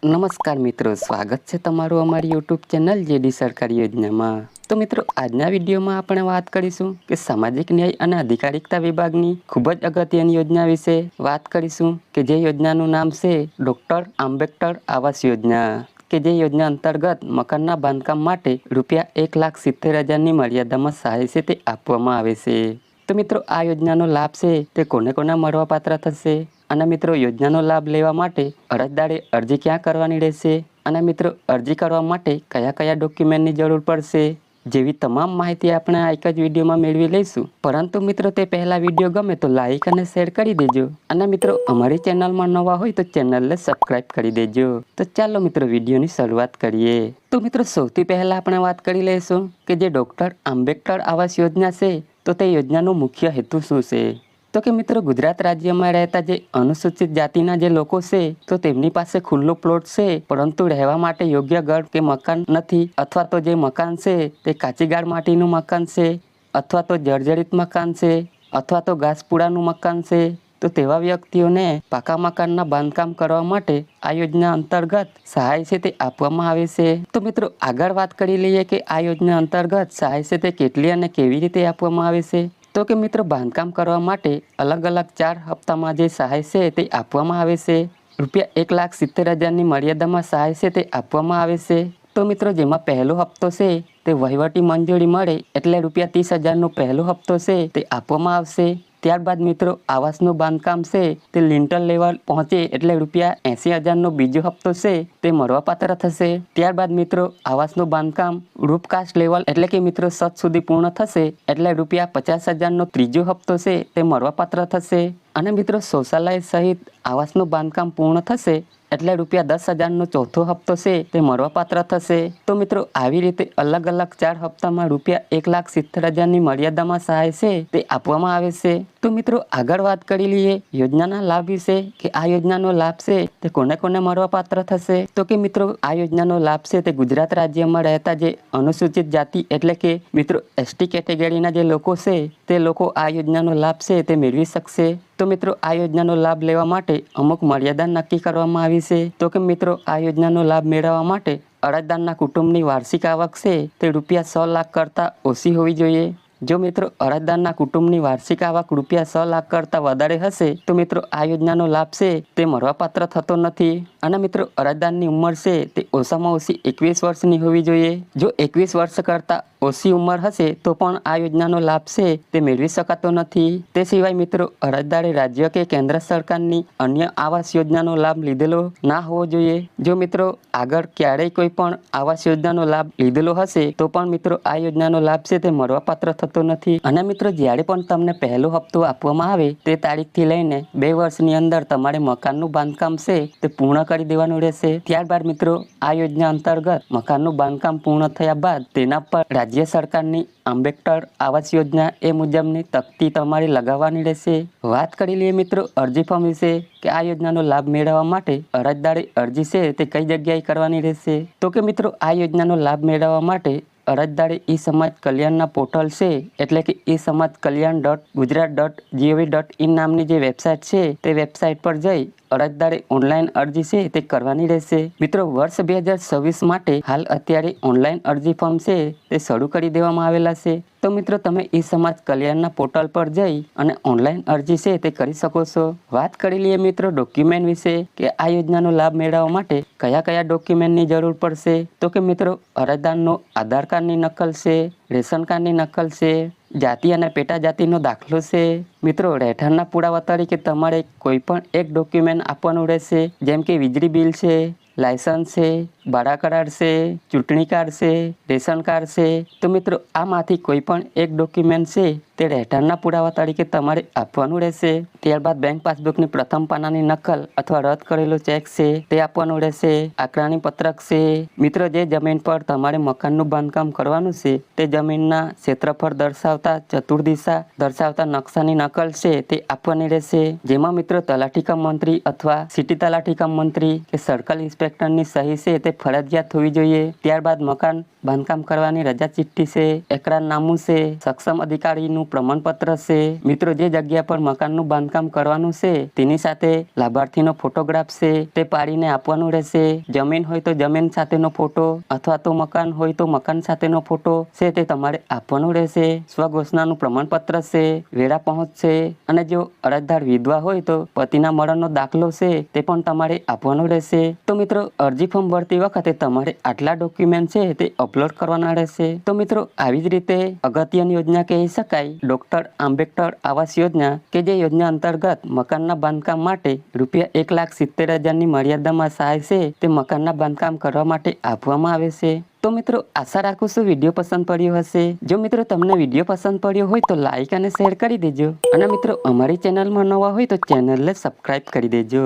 નમસ્કાર મિત્રો, સ્વાગત છે તમારું અમારી યુટ્યુબ ચેનલ જેડી સરકારી યોજનામાં। તો મિત્રો, આજના વિડીયોમાં આપણે વાત કરીશું કે સામાજિક ન્યાય અને અધિકારિતા વિભાગની ખૂબ જ અગત્યની યોજના વિશે વાત કરીશું કે જે યોજનાનું નામ છે ડૉક્ટર આંબેડકર આવાસ યોજના, કે જે યોજના અંતર્ગત મકાનના બાંધકામ માટે ₹1,70,000ની મર્યાદામાં સહાય છે તે આપવામાં આવે છે। તો મિત્રો, આ યોજનાનો લાભ છે તે કોને કોને મળવાપાત્ર થશે અને મિત્રો યોજનાનો લાભ લેવા માટે અરજદારે અરજી ક્યાં કરવાની રહેશે અને મિત્રો અરજી કરવા માટે કયા કયા ડોક્યુમેન્ટની જરૂર પડશે જેવી તમામ માહિતી આપણે આ એક જ વિડીયોમાં મેળવી લઈશું। પરંતુ મિત્રો, તે પહેલા વિડીયો ગમે તો લાઈક અને શેર કરી દેજો અને મિત્રો અમારી ચેનલમાં નવા હોય તો ચેનલને સબસ્ક્રાઇબ કરી દેજો। તો ચાલો મિત્રો, વિડીયોની શરૂઆત કરીએ। તો મિત્રો, સૌથી પહેલા આપણે વાત કરી લઈશું કે જે ડૉક્ટર આંબેડકર આવાસ યોજના છે તો તે યોજનાનો મુખ્ય હેતુ શું છે। તો કે મિત્રો, ગુજરાત રાજ્યમાં રહેતા જે અનુસૂચિત જાતિના જે લોકો છે તો તેમની પાસે ખુલ્લો પ્લોટ છે પરંતુ રહેવા માટે યોગ્ય ઘર કે મકાન નથી, અથવા તો જે મકાન છે તે કાચીગાળ માટીનું મકાન છે, અથવા તો જર્જરિત મકાન છે, અથવા તો ઘાસપુડાનું મકાન છે। તો તેવા વ્યક્તિઓને પાકા મકાનના બાંધકામ કરવા માટે આ યોજના અંતર્ગત સહાય છે તે આપવામાં આવે છે। તો મિત્રો, આગળ વાત કરી લઈએ કે આ યોજના અંતર્ગત સહાય છે તે કેટલી અને કેવી રીતે આપવામાં આવે છે। તો કે મિત્રો, બાંધકામ કરવા માટે અલગ અલગ 4 હપ્તામાં જે સહાય છે તે આપવામાં આવે છે। ₹1,70,000ની મર્યાદામાં સહાય છે તે આપવામાં આવે છે। તો મિત્રો, જેમાં પહેલો હપ્તો છે તે વહીવટી મંજૂરી મળે એટલે ₹30,000નો પહેલો હપ્તો છે તે આપવામાં આવશે। ત્યારબાદ મિત્રો, આવાસનું બાંધકામ છે તે લિંટલ લેવલ પહોંચે એટલે ₹80,000નો બીજો હપ્તો છે તે મળવાપાત્ર થશે। ત્યારબાદ મિત્રો, આવાસનું બાંધકામ રૂપકાસ્ટ લેવલ એટલે કે મિત્રો છત સુધી પૂર્ણ થશે એટલે ₹50,000નો ત્રીજો હપ્તો છે તે મળવાપાત્ર થશે। અને મિત્રો, શૌચાલય સહિત આવાસનું બાંધકામ પૂર્ણ થશે એટલે ₹10,000નો ચોથો હપ્તો છે તે મળવાપાત્ર થશે। તો મિત્રો, આવી રીતે અલગ અલગ 4 હપ્તામાં ₹1,70,000ની મર્યાદામાં સહાય છે તે આપવામાં આવે છે। તો મિત્રો, આગળ વાત કરી લઈએ યોજનાના લાભ વિશે કે આ યોજનાનો લાભ છે તે કોને કોને મળવાપાત્ર થશે। તો કે મિત્રો, આ યોજનાનો લાભ છે તે ગુજરાત રાજ્યમાં રહેતા જે અનુસૂચિત જાતિ એટલે કે મિત્રો એસટી કેટેગરીના જે લોકો છે તે લોકો આ યોજનાનો લાભ છે તે મેળવી શકશે। તો મિત્રો, આ યોજનાનો લાભ લેવા માટે અમુક મર્યાદા નક્કી કરવામાં આવી છે। તો કે મિત્રો, આ યોજનાનો લાભ મેળવવા માટે અરજદારના કુટુંબની વાર્ષિક આવક છે તે ₹100 લાખ કરતાં ઓછી હોવી જોઈએ। જો મિત્રો અરજદારના કુટુંબની વાર્ષિક આવક ₹100 લાખ કરતાં વધારે હશે તો મિત્રો આ યોજનાનો લાભ છે તે મળવાપાત્ર થતો નથી। અને મિત્રો, અરજદારની ઉંમર છે તે ઓછામાં ઓછી 21 વર્ષની હોવી જોઈએ। જો 21 વર્ષ કરતાં ઓછી ઉંમર હશે તો પણ આ યોજનાનો લાભ છે તે મેળવી શકાતો નથી। તે સિવાય મિત્રો, અરજદારે રાજ્ય કે કેન્દ્ર સરકારની અન્ય આવાસ યોજનાનો લાભ લીધેલો ના હોવો જોઈએ। જો મિત્રો આગળ ક્યારેય કોઈ પણ આવાસ યોજનાનો લાભ લીધેલો હશે તો પણ મિત્રો આ યોજનાનો લાભ છે તે મળવાપાત્ર થતો નથી। અને મિત્રો, જ્યારે પણ તમને પહેલો હપ્તો આપવામાં આવે તે તારીખથી લઈને 2 વર્ષની અંદર તમારે મકાનનું બાંધકામ છે તે પૂર્ણ કરી દેવાનું રહેશે। ત્યારબાદ મિત્રો, આ યોજના અંતર્ગત મકાનનું બાંધકામ પૂર્ણ થયા બાદ તેના પર રાજ્ય સરકારની આંબેડકર આવાસ યોજના એ મુજબની તકતી તમારે લગાવવાની રહેશે। વાત કરી લઈએ મિત્રો અરજી ફોર્મ વિશે કે આ યોજનાનો લાભ મેળવવા માટે અરજદારે અરજી છે તે કઈ જગ્યાએ કરવાની રહેશે। તો કે મિત્રો, આ યોજનાનો લાભ મેળવવા માટે અરજદારે ઈ સમાજ કલ્યાણના પોર્ટલ છે એટલે કે esamajkalyan.gujarat.gov.in નામની જે વેબસાઇટ છે તે વેબસાઇટ પર જઈ અરજદારે ઓનલાઈન અરજી છે તે કરવાની રહેશે। મિત્રો, વર્ષ 2026 માટે હાલ અત્યારે ઓનલાઈન અરજી ફોર્મ છે તે શરૂ કરી દેવામાં આવેલા છે। તો મિત્રો, તમે ઈ સમાજ કલ્યાણના પોર્ટલ પર જઈ અને ઓનલાઈન અરજી છે તે કરી શકો છો। વાત કરી લઈએ મિત્રો ડોક્યુમેન્ટ વિશે કે આ યોજનાનો લાભ મેળવવા માટે કયા કયા ડોક્યુમેન્ટની જરૂર પડશે। તો કે મિત્રો, અરજદારનો આધાર કાર્ડની નકલ છે, રેશન કાર્ડની નકલ છે, જાતિ અને પેટા જાતિનો દાખલો છે। મિત્રો, રહેઠાણના પુરાવા તરીકે તમારે કોઈ પણ એક ડોક્યુમેન્ટ આપવાનું રહેશે, જેમ કે વીજળી બિલ છે, લાયસન્સ છે, ભાડા કરાર છે, ચૂંટણી કાર્ડ છે, રેશન કાર્ડ છે। તો મિત્રો, આમાંથી કોઈ પણ એક ડોક્યુમેન્ટ છે તે રહેઠાણના પુરાવા તરીકે તમારે આપવાનું રહેશે। ત્યારબાદ બેંક પાસબુકની પ્રથમ પાનાની નકલ અથવા રદ કરેલો ચેક છે તે આપવાનું રહેશે। આંકડાની પત્રક છે। મિત્રો, જે જમીન પર તમારે મકાનનું બાંધકામ કરવાનું છે તે જમીનના ક્ષેત્રફળ દર્શાવતા ચતુર્દિશા દર્શાવતા નકશાની નકલ છે તે આપવાની રહેશે। જેમાં મિત્રો તલાટી કમ મંત્રી અથવા સિટી તલાટી કમ મંત્રી કે સર્કલ ઇન્સ્પેક્ટરની સહી છે તે ફરજિયાત હોવી જોઈએ। ત્યારબાદ મકાન બાંધકામ કરવાની રજા ચિઠ્ઠી છે, એકરારનામું છે, સક્ષમ અધિકારીનું પ્રમાણપત્ર છે। મિત્રો જે જગ્યા પર મકાનનું બાંધકામ કરવાનું છે તેની સાથે લાભાર્થીનો ફોટોગ્રાફ છે તે પાડીને આપવાનું રહેશે। જમીન હોય તો જમીન સાથેનો ફોટો અથવા તો મકાન હોય તો મકાન સાથેનો ફોટો છે તે તમારે આપવાનું રહેશે। સ્વઘોષણાનું પ્રમાણપત્ર છે, વેળા પહોંચ છે, અને જો અરજદાર વિધવા હોય તો પતિના મરણનો દાખલો છે તે પણ તમારે આપવાનો રહેશે। તો મિત્રો અરજી ફોર્મ ભરતી વખતે તમારે આટલા ડોક્યુમેન્ટ છે તે અપલોડ કરવાના રહેશે। તો મિત્રો આવી જ રીતે અગત્યની યોજના કહી શકાય ડોક્ટર આંબેડકર આવાસ યોજના, કે જે યોજના અંતર્ગત મકાનના બાંધકામ માટે ₹1,70,000ની મર્યાદામાં સહાય છે તે મકાનના બાંધકામ કરવા માટે આપવામાં આવે છે। તો મિત્રો આશા રાખું છું વિડીયો પસંદ પડ્યો હશે। જો મિત્રો તમને વિડીયો પસંદ પડ્યો હોય તો લાઈક અને શેર કરી દેજો, અને મિત્રો અમારી ચેનલમાં નવા હોય તો ચેનલને સબસ્ક્રાઈબ કરી દેજો।